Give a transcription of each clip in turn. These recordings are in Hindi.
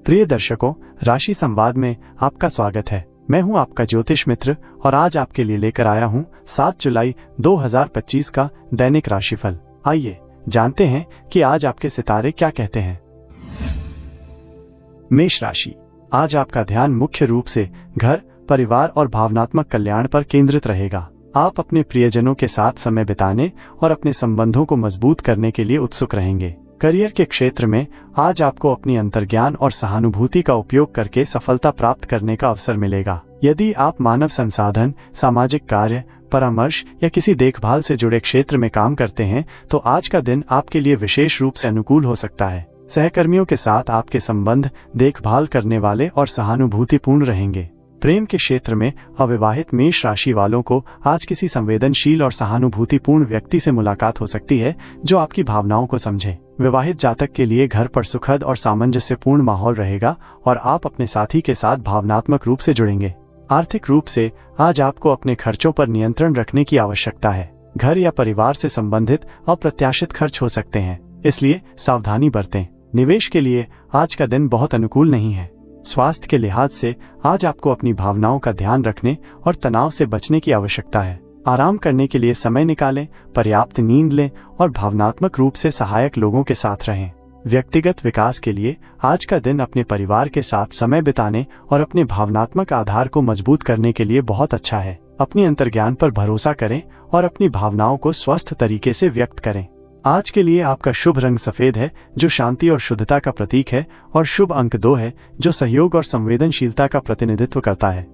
प्रिय दर्शकों, राशि संवाद में आपका स्वागत है। मैं हूं आपका ज्योतिष मित्र और आज आपके लिए लेकर आया हूं 7 जुलाई 2025 का दैनिक राशिफल। आइए जानते हैं कि आज आपके सितारे क्या कहते हैं। मेष राशि, आज आपका ध्यान मुख्य रूप से घर, परिवार और भावनात्मक कल्याण पर केंद्रित रहेगा। आप अपने प्रियजनों के साथ समय बिताने और अपने संबंधों को मजबूत करने के लिए उत्सुक रहेंगे। करियर के क्षेत्र में आज आपको अपनी अंतर्ज्ञान और सहानुभूति का उपयोग करके सफलता प्राप्त करने का अवसर मिलेगा। यदि आप मानव संसाधन, सामाजिक कार्य, परामर्श या किसी देखभाल से जुड़े क्षेत्र में काम करते हैं तो आज का दिन आपके लिए विशेष रूप से अनुकूल हो सकता है। सहकर्मियों के साथ आपके संबंध देखभाल करने वाले और सहानुभूतिपूर्ण रहेंगे। प्रेम के क्षेत्र में अविवाहित मेष राशि वालों को आज किसी संवेदनशील और सहानुभूतिपूर्ण व्यक्ति से मुलाकात हो सकती है जो आपकी भावनाओं को समझे। विवाहित जातक के लिए घर पर सुखद और सामंजस्यपूर्ण माहौल रहेगा और आप अपने साथी के साथ भावनात्मक रूप से जुड़ेंगे। आर्थिक रूप से आज आपको अपने खर्चों पर नियंत्रण रखने की आवश्यकता है। घर या परिवार से संबंधित अप्रत्याशित खर्च हो सकते हैं, इसलिए सावधानी बरतें। निवेश के लिए आज का दिन बहुत अनुकूल नहीं है। स्वास्थ्य के लिहाज से आज आपको अपनी भावनाओं का ध्यान रखने और तनाव से बचने की आवश्यकता है। आराम करने के लिए समय निकालें, पर्याप्त नींद लें और भावनात्मक रूप से सहायक लोगों के साथ रहें। व्यक्तिगत विकास के लिए आज का दिन अपने परिवार के साथ समय बिताने और अपने भावनात्मक आधार को मजबूत करने के लिए बहुत अच्छा है। अपनी अंतर्ज्ञान पर भरोसा करें और अपनी भावनाओं को स्वस्थ तरीके से व्यक्त करें। आज के लिए आपका शुभ रंग सफेद है जो शांति और शुद्धता का प्रतीक है और शुभ अंक 2 है जो सहयोग और संवेदनशीलता का प्रतिनिधित्व करता है।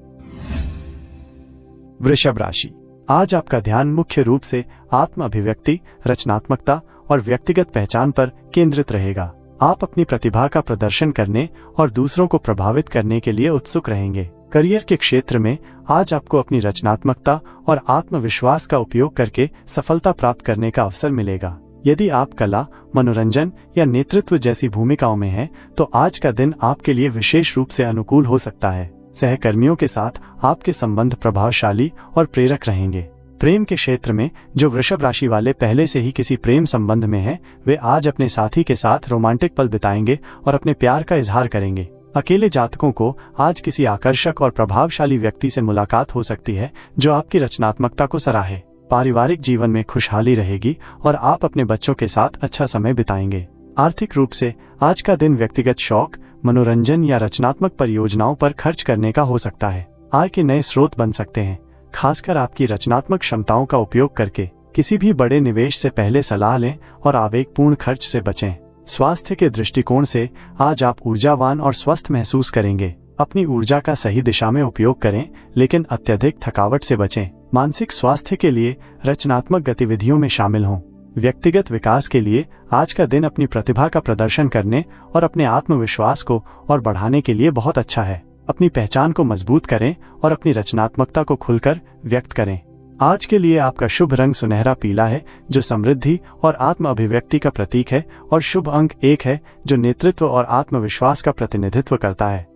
वृषभ राशि, आज आपका ध्यान मुख्य रूप से आत्म अभिव्यक्ति, रचनात्मकता और व्यक्तिगत पहचान पर केंद्रित रहेगा। आप अपनी प्रतिभा का प्रदर्शन करने और दूसरों को प्रभावित करने के लिए उत्सुक रहेंगे। करियर के क्षेत्र में आज आपको अपनी रचनात्मकता और आत्मविश्वास का उपयोग करके सफलता प्राप्त करने का अवसर मिलेगा। यदि आप कला, मनोरंजन या नेतृत्व जैसी भूमिकाओं में हैं, तो आज का दिन आपके लिए विशेष रूप से अनुकूल हो सकता है। सहकर्मियों के साथ आपके संबंध प्रभावशाली और प्रेरक रहेंगे। प्रेम के क्षेत्र में जो वृषभ राशि वाले पहले से ही किसी प्रेम संबंध में हैं, वे आज अपने साथी के साथ रोमांटिक पल बिताएंगे और अपने प्यार का इजहार करेंगे। अकेले जातकों को आज किसी आकर्षक और प्रभावशाली व्यक्ति से मुलाकात हो सकती है जो आपकी रचनात्मकता को सराहे। पारिवारिक जीवन में खुशहाली रहेगी और आप अपने बच्चों के साथ अच्छा समय बिताएंगे। आर्थिक रूप से आज का दिन व्यक्तिगत शौक, मनोरंजन या रचनात्मक परियोजनाओं पर खर्च करने का हो सकता है। आय के नए स्रोत बन सकते हैं, खासकर आपकी रचनात्मक क्षमताओं का उपयोग करके। किसी भी बड़े निवेश से पहले सलाह लें और आवेगपूर्ण खर्च से बचें। स्वास्थ्य के दृष्टिकोण से आज आप ऊर्जावान और स्वस्थ महसूस करेंगे। अपनी ऊर्जा का सही दिशा में उपयोग करें, लेकिन अत्यधिक थकावट से बचें। मानसिक स्वास्थ्य के लिए रचनात्मक गतिविधियों में शामिल हों। व्यक्तिगत विकास के लिए आज का दिन अपनी प्रतिभा का प्रदर्शन करने और अपने आत्मविश्वास को और बढ़ाने के लिए बहुत अच्छा है। अपनी पहचान को मजबूत करें और अपनी रचनात्मकता को खुलकर व्यक्त करें। आज के लिए आपका शुभ रंग सुनहरा पीला है जो समृद्धि और आत्म अभिव्यक्ति का प्रतीक है और शुभ अंक 1 है जो नेतृत्व और आत्मविश्वास का प्रतिनिधित्व करता है।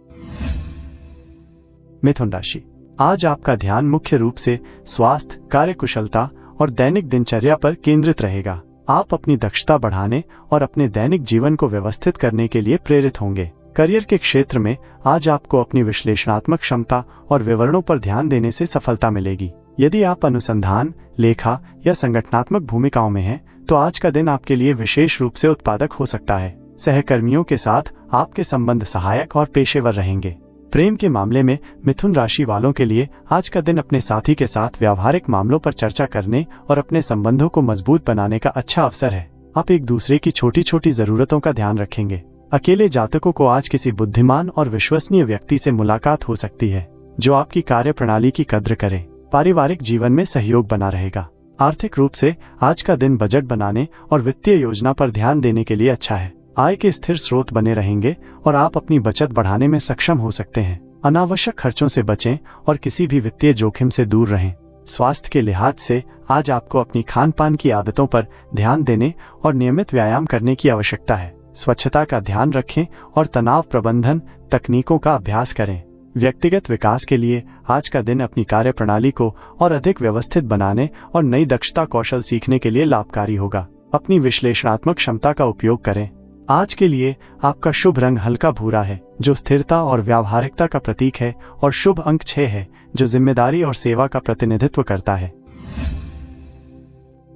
मिथुन राशि, आज आपका ध्यान मुख्य रूप से स्वास्थ्य, कार्यकुशलता और दैनिक दिनचर्या पर केंद्रित रहेगा। आप अपनी दक्षता बढ़ाने और अपने दैनिक जीवन को व्यवस्थित करने के लिए प्रेरित होंगे। करियर के क्षेत्र में आज आपको अपनी विश्लेषणात्मक क्षमता और विवरणों पर ध्यान देने से सफलता मिलेगी। यदि आप अनुसंधान, लेखा या संगठनात्मक भूमिकाओं में हैं, तो आज का दिन आपके लिए विशेष रूप से उत्पादक हो सकता है। सहकर्मियों के साथ आपके संबंध सहायक और पेशेवर रहेंगे। प्रेम के मामले में मिथुन राशि वालों के लिए आज का दिन अपने साथी के साथ व्यावहारिक मामलों पर चर्चा करने और अपने संबंधों को मजबूत बनाने का अच्छा अवसर है। आप एक दूसरे की छोटी छोटी जरूरतों का ध्यान रखेंगे। अकेले जातकों को आज किसी बुद्धिमान और विश्वसनीय व्यक्ति से मुलाकात हो सकती है जो आपकी कार्य प्रणाली की कद्र करे। पारिवारिक जीवन में सहयोग बना रहेगा। आर्थिक रूप से आज का दिन बजट बनाने और वित्तीय योजना पर ध्यान देने के लिए अच्छा है। आय के स्थिर स्रोत बने रहेंगे और आप अपनी बचत बढ़ाने में सक्षम हो सकते हैं। अनावश्यक खर्चों से बचें और किसी भी वित्तीय जोखिम से दूर रहें। स्वास्थ्य के लिहाज से आज आपको अपनी खान पान की आदतों पर ध्यान देने और नियमित व्यायाम करने की आवश्यकता है। स्वच्छता का ध्यान रखें और तनाव प्रबंधन तकनीकों का अभ्यास करें। व्यक्तिगत विकास के लिए आज का दिन अपनी कार्य प्रणाली को और अधिक व्यवस्थित बनाने और नई दक्षता कौशल सीखने के लिए लाभकारी होगा। अपनी विश्लेषणात्मक क्षमता का उपयोग करें। आज के लिए आपका शुभ रंग हल्का भूरा है, जो स्थिरता और व्यावहारिकता का प्रतीक है, और शुभ अंक 6 है, जो जिम्मेदारी और सेवा का प्रतिनिधित्व करता है।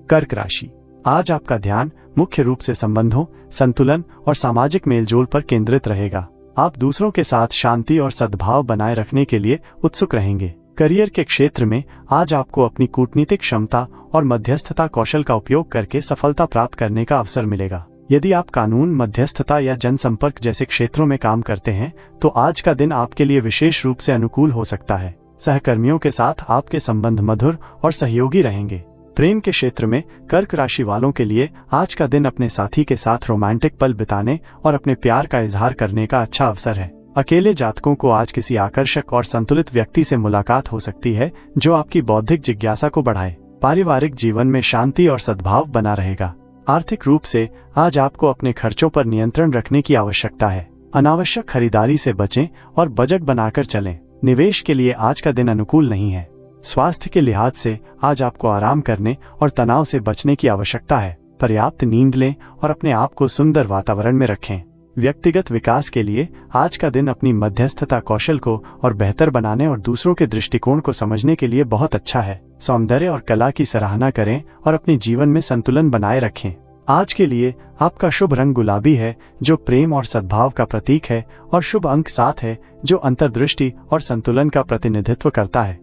कर्क राशि। आज आपका ध्यान मुख्य रूप से संबंधों, संतुलन और सामाजिक मेलजोल पर केंद्रित रहेगा। आप दूसरों के साथ शांति और सद्भाव बनाए रखने के लिए उत्सुक रहेंगे। करियर के क्षेत्र में आज आपको अपनी कूटनीतिक क्षमता और मध्यस्थता कौशल का उपयोग करके सफलता प्राप्त करने का अवसर मिलेगा। यदि आप कानून, मध्यस्थता या जनसंपर्क जैसे क्षेत्रों में काम करते हैं तो आज का दिन आपके लिए विशेष रूप से अनुकूल हो सकता है। सहकर्मियों के साथ आपके संबंध मधुर और सहयोगी रहेंगे। प्रेम के क्षेत्र में कर्क राशि वालों के लिए आज का दिन अपने साथी के साथ रोमांटिक पल बिताने और अपने प्यार का इजहार करने का अच्छा अवसर है। अकेले जातकों को आज किसी आकर्षक और संतुलित व्यक्ति से मुलाकात हो सकती है जो आपकी बौद्धिक जिज्ञासा को बढ़ाए। पारिवारिक जीवन में शांति और सद्भाव बना रहेगा। आर्थिक रूप से आज आपको अपने खर्चों पर नियंत्रण रखने की आवश्यकता है। अनावश्यक खरीदारी से बचें और बजट बनाकर चलें। निवेश के लिए आज का दिन अनुकूल नहीं है। स्वास्थ्य के लिहाज से आज आपको आराम करने और तनाव से बचने की आवश्यकता है। पर्याप्त नींद लें और अपने आप को सुंदर वातावरण में रखें। व्यक्तिगत विकास के लिए आज का दिन अपनी मध्यस्थता कौशल को और बेहतर बनाने और दूसरों के दृष्टिकोण को समझने के लिए बहुत अच्छा है। सौंदर्य और कला की सराहना करें और अपने जीवन में संतुलन बनाए रखें। आज के लिए आपका शुभ रंग गुलाबी है, जो प्रेम और सद्भाव का प्रतीक है, और शुभ अंक 7 है, जो अंतर्दृष्टि और संतुलन का प्रतिनिधित्व करता है।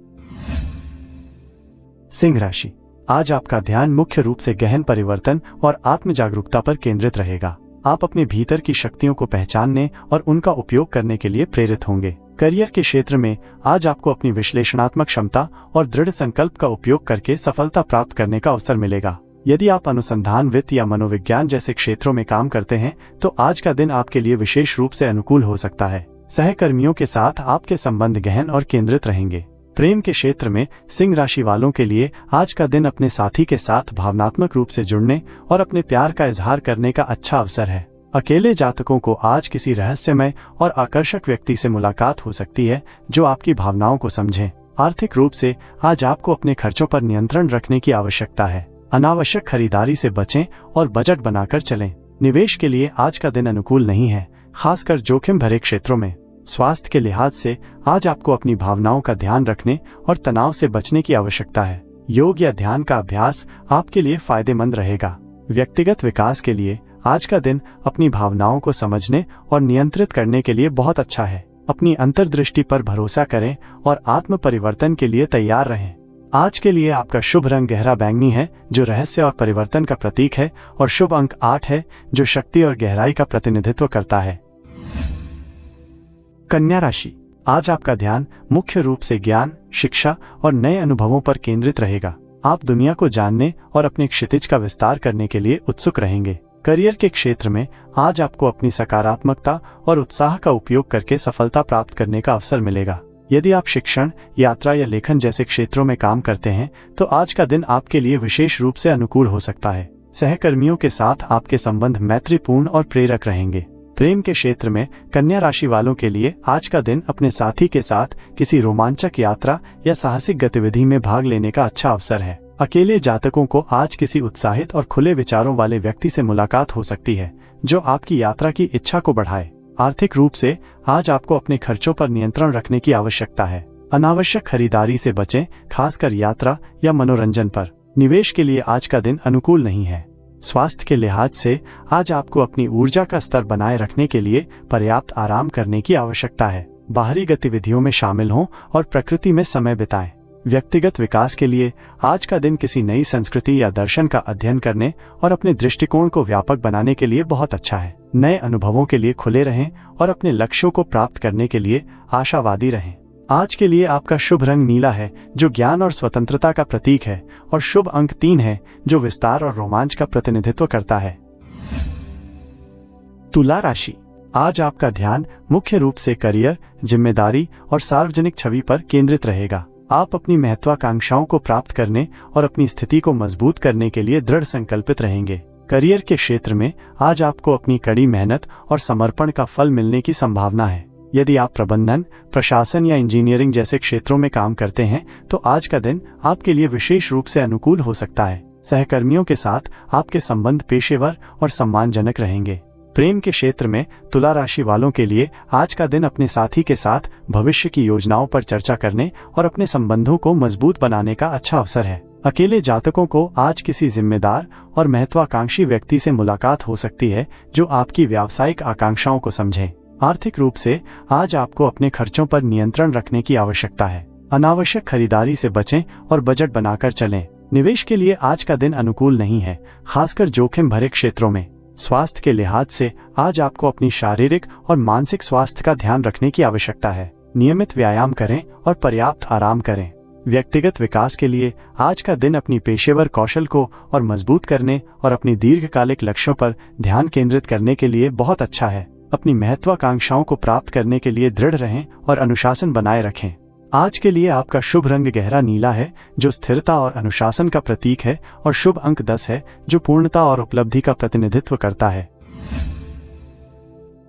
सिंह राशि। आज आपका ध्यान मुख्य रूप से गहन परिवर्तन और आत्म जागरूकता पर केंद्रित रहेगा। आप अपने भीतर की शक्तियों को पहचानने और उनका उपयोग करने के लिए प्रेरित होंगे। करियर के क्षेत्र में आज आपको अपनी विश्लेषणात्मक क्षमता और दृढ़ संकल्प का उपयोग करके सफलता प्राप्त करने का अवसर मिलेगा। यदि आप अनुसंधान, वित्त या मनोविज्ञान जैसे क्षेत्रों में काम करते हैं तो आज का दिन आपके लिए विशेष रूप से अनुकूल हो सकता है। सहकर्मियों के साथ आपके संबंध गहन और केंद्रित रहेंगे। प्रेम के क्षेत्र में सिंह राशि वालों के लिए आज का दिन अपने साथी के साथ भावनात्मक रूप से जुड़ने और अपने प्यार का इजहार करने का अच्छा अवसर है। अकेले जातकों को आज किसी रहस्यमय और आकर्षक व्यक्ति से मुलाकात हो सकती है जो आपकी भावनाओं को समझे। आर्थिक रूप से आज आपको अपने खर्चों पर नियंत्रण रखने की आवश्यकता है। अनावश्यक खरीदारी से बचें और बजट बनाकर चलें। निवेश के लिए आज का दिन अनुकूल नहीं है, खासकर जोखिम भरे क्षेत्रों में। स्वास्थ्य के लिहाज से आज आपको अपनी भावनाओं का ध्यान रखने और तनाव से बचने की आवश्यकता है। योग या ध्यान का अभ्यास आपके लिए फायदेमंद रहेगा। व्यक्तिगत विकास के लिए आज का दिन अपनी भावनाओं को समझने और नियंत्रित करने के लिए बहुत अच्छा है। अपनी अंतर्दृष्टि पर भरोसा करें और आत्म परिवर्तन के लिए तैयार रहें। आज के लिए आपका शुभ रंग गहरा बैंगनी है, जो रहस्य और परिवर्तन का प्रतीक है, और शुभ अंक 8 है, जो शक्ति और गहराई का प्रतिनिधित्व करता है। कन्या राशि। आज आपका ध्यान मुख्य रूप से ज्ञान, शिक्षा और नए अनुभवों पर केंद्रित रहेगा। आप दुनिया को जानने और अपने क्षितिज का विस्तार करने के लिए उत्सुक रहेंगे। करियर के क्षेत्र में आज आपको अपनी सकारात्मकता और उत्साह का उपयोग करके सफलता प्राप्त करने का अवसर मिलेगा। यदि आप शिक्षण, यात्रा या लेखन जैसे क्षेत्रों में काम करते हैं तो आज का दिन आपके लिए विशेष रूप से अनुकूल हो सकता है। सहकर्मियों के साथ आपके संबंध मैत्रीपूर्ण और प्रेरक रहेंगे। प्रेम के क्षेत्र में कन्या राशि वालों के लिए आज का दिन अपने साथी के साथ किसी रोमांचक यात्रा या साहसिक गतिविधि में भाग लेने का अच्छा अवसर है। अकेले जातकों को आज किसी उत्साहित और खुले विचारों वाले व्यक्ति से मुलाकात हो सकती है जो आपकी यात्रा की इच्छा को बढ़ाए। आर्थिक रूप से आज आपको अपने खर्चों पर नियंत्रण रखने की आवश्यकता है। अनावश्यक खरीदारी से बचें, खासकर यात्रा या मनोरंजन पर। निवेश के लिए आज का दिन अनुकूल नहीं है। स्वास्थ्य के लिहाज से आज आपको अपनी ऊर्जा का स्तर बनाए रखने के लिए पर्याप्त आराम करने की आवश्यकता है। बाहरी गतिविधियों में शामिल हों और प्रकृति में समय बिताएं। व्यक्तिगत विकास के लिए आज का दिन किसी नई संस्कृति या दर्शन का अध्ययन करने और अपने दृष्टिकोण को व्यापक बनाने के लिए बहुत अच्छा है। नए अनुभवों के लिए खुले रहें और अपने लक्ष्यों को प्राप्त करने के लिए आशावादी रहें। आज के लिए आपका शुभ रंग नीला है, जो ज्ञान और स्वतंत्रता का प्रतीक है, और शुभ अंक 3 है, जो विस्तार और रोमांच का प्रतिनिधित्व करता है। तुला राशि। आज आपका ध्यान मुख्य रूप से करियर, जिम्मेदारी और सार्वजनिक छवि पर केंद्रित रहेगा। आप अपनी महत्वाकांक्षाओं को प्राप्त करने और अपनी स्थिति को मजबूत करने के लिए दृढ़ संकल्पित रहेंगे। करियर के क्षेत्र में आज आपको अपनी कड़ी मेहनत और समर्पण का फल मिलने की संभावना है। यदि आप प्रबंधन, प्रशासन या इंजीनियरिंग जैसे क्षेत्रों में काम करते हैं तो आज का दिन आपके लिए विशेष रूप से अनुकूल हो सकता है। सहकर्मियों के साथ आपके संबंध पेशेवर और सम्मानजनक रहेंगे। प्रेम के क्षेत्र में तुला राशि वालों के लिए आज का दिन अपने साथी के साथ भविष्य की योजनाओं पर चर्चा करने और अपने संबंधों को मजबूत बनाने का अच्छा अवसर है। अकेले जातकों को आज किसी जिम्मेदार और महत्वाकांक्षी व्यक्ति से मुलाकात हो सकती है जो आपकी व्यावसायिक आकांक्षाओं को समझे। आर्थिक रूप से आज आपको अपने खर्चों पर नियंत्रण रखने की आवश्यकता है। अनावश्यक खरीदारी से बचें और बजट बनाकर चलें। निवेश के लिए आज का दिन अनुकूल नहीं है, खासकर जोखिम भरे क्षेत्रों में। स्वास्थ्य के लिहाज से आज आपको अपनी शारीरिक और मानसिक स्वास्थ्य का ध्यान रखने की आवश्यकता है। नियमित व्यायाम करें और पर्याप्त आराम करें। व्यक्तिगत विकास के लिए आज का दिन अपनी पेशेवर कौशल को और मजबूत करने और अपनी दीर्घकालिक लक्ष्यों पर ध्यान केंद्रित करने के लिए बहुत अच्छा है। अपनी महत्वाकांक्षाओं को प्राप्त करने के लिए दृढ़ रहें और अनुशासन बनाए रखें। आज के लिए आपका शुभ रंग गहरा नीला है जो स्थिरता और अनुशासन का प्रतीक है, और शुभ अंक 10 है जो पूर्णता और उपलब्धि का प्रतिनिधित्व करता है।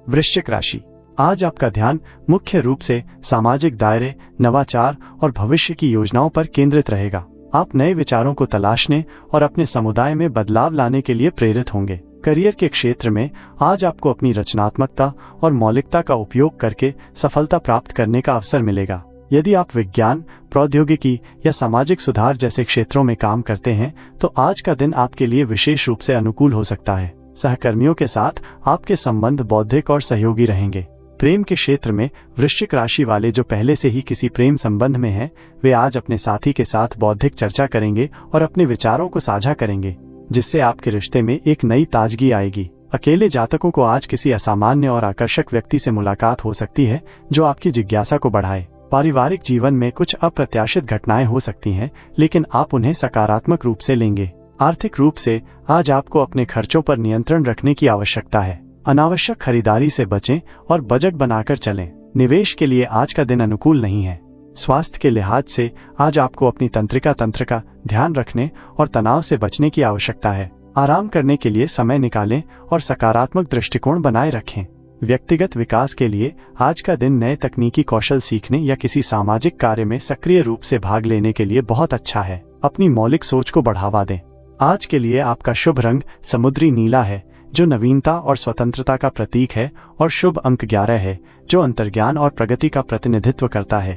वृश्चिक राशि, आज आपका ध्यान मुख्य रूप से सामाजिक दायरे, नवाचार और भविष्य की योजनाओं पर केंद्रित रहेगा। आप नए विचारों को तलाशने और अपने समुदाय में बदलाव लाने के लिए प्रेरित होंगे। करियर के क्षेत्र में आज आपको अपनी रचनात्मकता और मौलिकता का उपयोग करके सफलता प्राप्त करने का अवसर मिलेगा। यदि आप विज्ञान, प्रौद्योगिकी या सामाजिक सुधार जैसे क्षेत्रों में काम करते हैं तो आज का दिन आपके लिए विशेष रूप से अनुकूल हो सकता है। सहकर्मियों के साथ आपके संबंध बौद्धिक और सहयोगी रहेंगे। प्रेम के क्षेत्र में वृश्चिक राशि वाले जो पहले से ही किसी प्रेम संबंध में हैं, वे आज अपने साथी के साथ बौद्धिक चर्चा करेंगे और अपने विचारों को साझा करेंगे, जिससे आपके रिश्ते में एक नई ताजगी आएगी। अकेले जातकों को आज किसी असामान्य और आकर्षक व्यक्ति से मुलाकात हो सकती है जो आपकी जिज्ञासा को बढ़ाए। पारिवारिक जीवन में कुछ अप्रत्याशित घटनाएं हो सकती हैं, लेकिन आप उन्हें सकारात्मक रूप से लेंगे। आर्थिक रूप से आज आपको अपने खर्चों पर नियंत्रण रखने की आवश्यकता है। अनावश्यक खरीदारी से बचें और बजट बनाकर चलें। निवेश के लिए आज का दिन अनुकूल नहीं है। स्वास्थ्य के लिहाज से आज आपको अपनी तंत्र का ध्यान रखने और तनाव से बचने की आवश्यकता है। आराम करने के लिए समय निकालें और सकारात्मक दृष्टिकोण बनाए रखें। व्यक्तिगत विकास के लिए आज का दिन नए तकनीकी कौशल सीखने या किसी सामाजिक कार्य में सक्रिय रूप से भाग लेने के लिए बहुत अच्छा है। अपनी मौलिक सोच को बढ़ावा दें। आज के लिए आपका शुभ रंग समुद्री नीला है जो नवीनता और स्वतंत्रता का प्रतीक है, और शुभ अंक 11 है जो अंतर्ज्ञान और प्रगति का प्रतिनिधित्व करता है।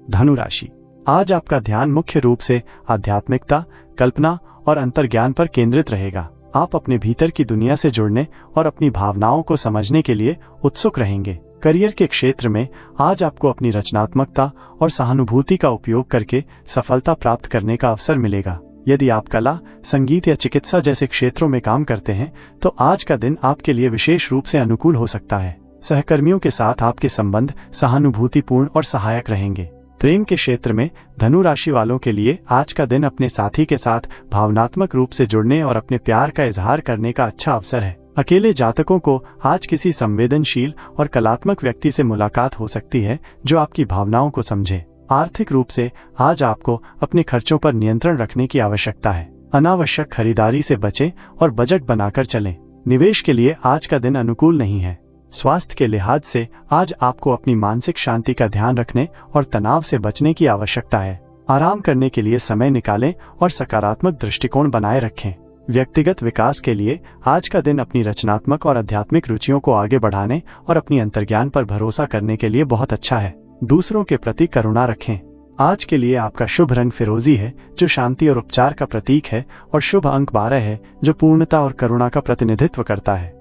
धनु राशि, आज आपका ध्यान मुख्य रूप से आध्यात्मिकता, कल्पना और अंतर्ज्ञान पर केंद्रित रहेगा। आप अपने भीतर की दुनिया से जुड़ने और अपनी भावनाओं को समझने के लिए उत्सुक रहेंगे। करियर के क्षेत्र में आज आपको अपनी रचनात्मकता और सहानुभूति का उपयोग करके सफलता प्राप्त करने का अवसर मिलेगा। यदि आप कला, संगीत या चिकित्सा जैसे क्षेत्रों में काम करते हैं तो आज का दिन आपके लिए विशेष रूप से अनुकूल हो सकता है। सहकर्मियों के साथ आपके संबंध सहानुभूतिपूर्ण और सहायक रहेंगे। प्रेम के क्षेत्र में धनु राशि वालों के लिए आज का दिन अपने साथी के साथ भावनात्मक रूप से जुड़ने और अपने प्यार का इजहार करने का अच्छा अवसर है। अकेले जातकों को आज किसी संवेदनशील और कलात्मक व्यक्ति से मुलाकात हो सकती है जो आपकी भावनाओं को समझे। आर्थिक रूप से आज आपको अपने खर्चों पर नियंत्रण रखने की आवश्यकता है। अनावश्यक खरीदारी से बचें और बजट बनाकर चलें। निवेश के लिए आज का दिन अनुकूल नहीं है। स्वास्थ्य के लिहाज से आज आपको अपनी मानसिक शांति का ध्यान रखने और तनाव से बचने की आवश्यकता है। आराम करने के लिए समय निकालें और सकारात्मक दृष्टिकोण बनाए रखें। व्यक्तिगत विकास के लिए आज का दिन अपनी रचनात्मक और आध्यात्मिक रुचियों को आगे बढ़ाने और अपनी अंतर्ज्ञान पर भरोसा करने के लिए बहुत अच्छा है। दूसरों के प्रति करुणा रखें। आज के लिए आपका शुभ रंग फिरोजी है जो शांति और उपचार का प्रतीक है, और शुभ अंक 12 है जो पूर्णता और करुणा का प्रतिनिधित्व करता है।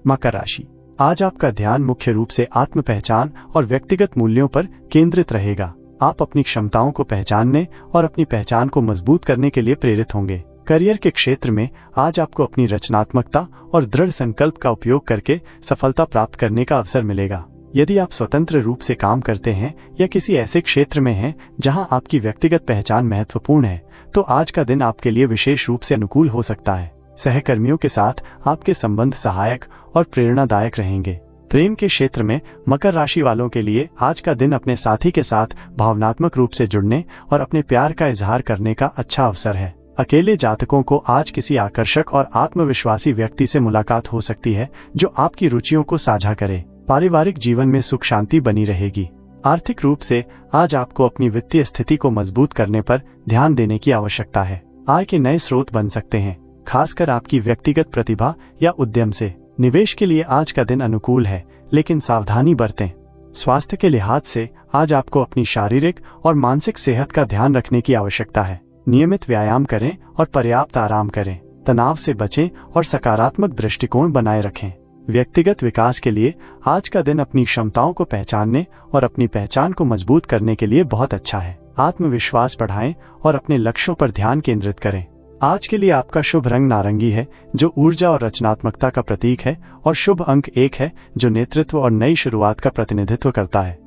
मकर राशि, आज आपका ध्यान मुख्य रूप से आत्म पहचान और व्यक्तिगत मूल्यों पर केंद्रित रहेगा। आप अपनी क्षमताओं को पहचानने और अपनी पहचान को मजबूत करने के लिए प्रेरित होंगे। करियर के क्षेत्र में आज आपको अपनी रचनात्मकता और दृढ़ संकल्प का उपयोग करके सफलता प्राप्त करने का अवसर मिलेगा। यदि आप स्वतंत्र रूप से काम करते हैं या किसी ऐसे क्षेत्र में हैं जहां आपकी व्यक्तिगत पहचान महत्वपूर्ण है, तो आज का दिन आपके लिए विशेष रूप से अनुकूल हो सकता है। सहकर्मियों के साथ आपके संबंध सहायक और प्रेरणादायक रहेंगे। प्रेम के क्षेत्र में मकर राशि वालों के लिए आज का दिन अपने साथी के साथ भावनात्मक रूप से जुड़ने और अपने प्यार का इजहार करने का अच्छा अवसर है। अकेले जातकों को आज किसी आकर्षक और आत्मविश्वासी व्यक्ति से मुलाकात हो सकती है जो आपकी रुचियों को साझा करे। पारिवारिक जीवन में सुख शांति बनी रहेगी। आर्थिक रूप से आज आपको अपनी वित्तीय स्थिति को मजबूत करने पर ध्यान देने की आवश्यकता है। आय के नए स्रोत बन सकते हैं, खासकर आपकी व्यक्तिगत प्रतिभा या उद्यम से। निवेश के लिए आज का दिन अनुकूल है, लेकिन सावधानी बरतें। स्वास्थ्य के लिहाज से आज आपको अपनी शारीरिक और मानसिक सेहत का ध्यान रखने की आवश्यकता है। नियमित व्यायाम करें और पर्याप्त आराम करें। तनाव से बचें और सकारात्मक दृष्टिकोण बनाए रखें। व्यक्तिगत विकास के लिए आज का दिन अपनी क्षमताओं को पहचानने और अपनी पहचान को मजबूत करने के लिए बहुत अच्छा है। आत्मविश्वास बढ़ाएं और अपने लक्ष्यों पर ध्यान केंद्रित करें। आज के लिए आपका शुभ रंग नारंगी है, जो ऊर्जा और रचनात्मकता का प्रतीक है, और शुभ अंक 1 है, जो नेतृत्व और नई शुरुआत का प्रतिनिधित्व करता है।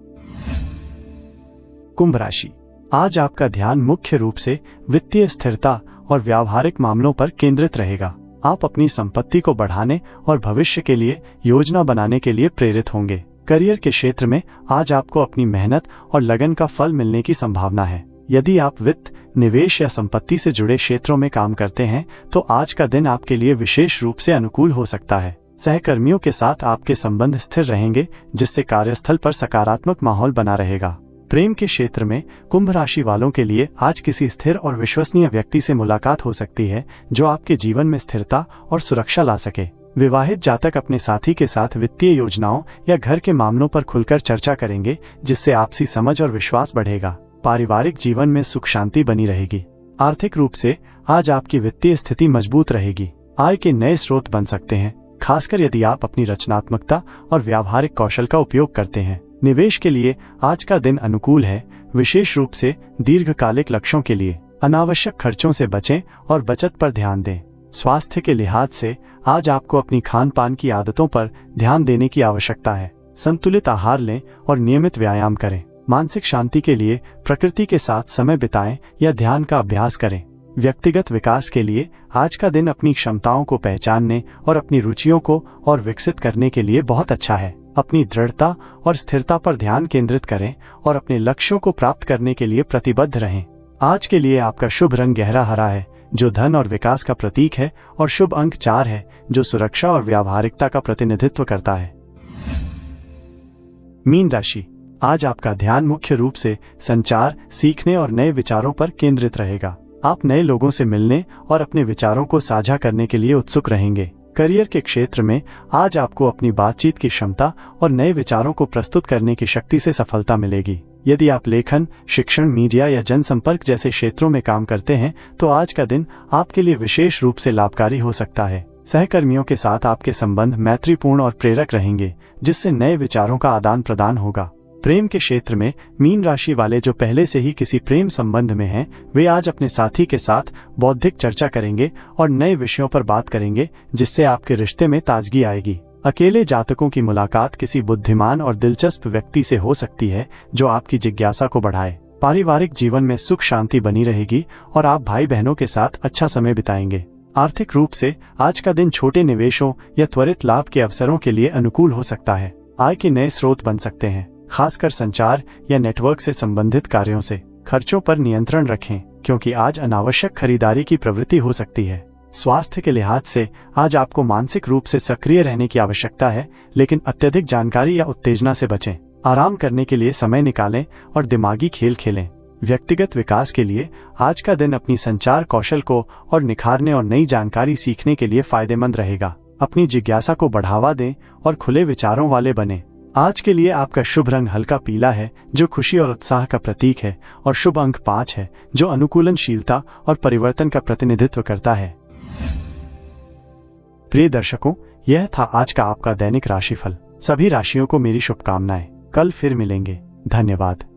कुंभ राशि, आज आपका ध्यान मुख्य रूप से वित्तीय स्थिरता और व्यावहारिक मामलों पर केंद्रित रहेगा। आप अपनी संपत्ति को बढ़ाने और भविष्य के लिए योजना बनाने के लिए प्रेरित होंगे। करियर के क्षेत्र में आज आपको अपनी मेहनत और लगन का फल मिलने की संभावना है। यदि आप वित्त, निवेश या संपत्ति से जुड़े क्षेत्रों में काम करते हैं, तो आज का दिन आपके लिए विशेष रूप से अनुकूल हो सकता है। सहकर्मियों के साथ आपके संबंध स्थिर रहेंगे, जिससे कार्यस्थल पर सकारात्मक माहौल बना रहेगा। प्रेम के क्षेत्र में कुंभ राशि वालों के लिए आज किसी स्थिर और विश्वसनीय व्यक्ति से मुलाकात हो सकती है, जो आपके जीवन में स्थिरता और सुरक्षा ला सके। विवाहित जातक अपने साथी के साथ वित्तीय योजनाओं या घर के मामलों पर खुलकर चर्चा करेंगे, जिससे आपसी समझ और विश्वास बढ़ेगा। पारिवारिक जीवन में सुख शांति बनी रहेगी। आर्थिक रूप से आज आपकी वित्तीय स्थिति मजबूत रहेगी। आय के नए स्रोत बन सकते हैं, खासकर यदि आप अपनी रचनात्मकता और व्यावहारिक कौशल का उपयोग करते हैं। निवेश के लिए आज का दिन अनुकूल है, विशेष रूप से दीर्घकालिक लक्ष्यों के लिए। अनावश्यक खर्चों से बचें और बचत पर ध्यान दें। स्वास्थ्य के लिहाज से आज आपको अपनी खान पान की आदतों पर ध्यान देने की आवश्यकता है। संतुलित आहार लें और नियमित व्यायाम करें। मानसिक शांति के लिए प्रकृति के साथ समय बिताएं या ध्यान का अभ्यास करें। व्यक्तिगत विकास के लिए आज का दिन अपनी क्षमताओं को पहचानने और अपनी रुचियों को और विकसित करने के लिए बहुत अच्छा है। अपनी दृढ़ता और स्थिरता पर ध्यान केंद्रित करें और अपने लक्ष्यों को प्राप्त करने के लिए प्रतिबद्ध रहें। आज के लिए आपका शुभ रंग गहरा हरा है, जो धन और विकास का प्रतीक है, और शुभ अंक 4 है, जो सुरक्षा और व्यावहारिकता का प्रतिनिधित्व करता है। मीन राशि, आज आपका ध्यान मुख्य रूप से संचार, सीखने और नए विचारों पर केंद्रित रहेगा। आप नए लोगों से मिलने और अपने विचारों को साझा करने के लिए उत्सुक रहेंगे। करियर के क्षेत्र में आज आपको अपनी बातचीत की क्षमता और नए विचारों को प्रस्तुत करने की शक्ति से सफलता मिलेगी। यदि आप लेखन, शिक्षण, मीडिया या जनसंपर्क जैसे क्षेत्रों में काम करते हैं, तो आज का दिन आपके लिए विशेष रूप से लाभकारी हो सकता है। सहकर्मियों के साथ आपके संबंध मैत्रीपूर्ण और प्रेरक रहेंगे, जिससे नए विचारों का आदान प्रदान होगा। प्रेम के क्षेत्र में मीन राशि वाले जो पहले से ही किसी प्रेम संबंध में हैं, वे आज अपने साथी के साथ बौद्धिक चर्चा करेंगे और नए विषयों पर बात करेंगे, जिससे आपके रिश्ते में ताजगी आएगी। अकेले जातकों की मुलाकात किसी बुद्धिमान और दिलचस्प व्यक्ति से हो सकती है, जो आपकी जिज्ञासा को बढ़ाए। पारिवारिक जीवन में सुख शांति बनी रहेगी और आप भाई बहनों के साथ अच्छा समय बिताएंगे। आर्थिक रूप से आज का दिन छोटे निवेशों या त्वरित लाभ के अवसरों के लिए अनुकूल हो सकता है। आय के नए स्रोत बन सकते हैं, खासकर संचार या नेटवर्क से संबंधित कार्यों से। खर्चों पर नियंत्रण रखें, क्योंकि आज अनावश्यक खरीदारी की प्रवृत्ति हो सकती है। स्वास्थ्य के लिहाज से आज आपको मानसिक रूप से सक्रिय रहने की आवश्यकता है, लेकिन अत्यधिक जानकारी या उत्तेजना से बचें। आराम करने के लिए समय निकालें और दिमागी खेल खेलें। व्यक्तिगत विकास के लिए आज का दिन अपनी संचार कौशल को और निखारने और नई जानकारी सीखने के लिए फायदेमंद रहेगा। अपनी जिज्ञासा को बढ़ावा दें और खुले विचारों वाले बने। आज के लिए आपका शुभ रंग हल्का पीला है, जो खुशी और उत्साह का प्रतीक है, और शुभ अंक 5 है, जो अनुकूलनशीलता और परिवर्तन का प्रतिनिधित्व करता है। प्रिय दर्शकों, यह था आज का आपका दैनिक राशिफल। सभी राशियों को मेरी शुभकामनाएं। कल फिर मिलेंगे। धन्यवाद।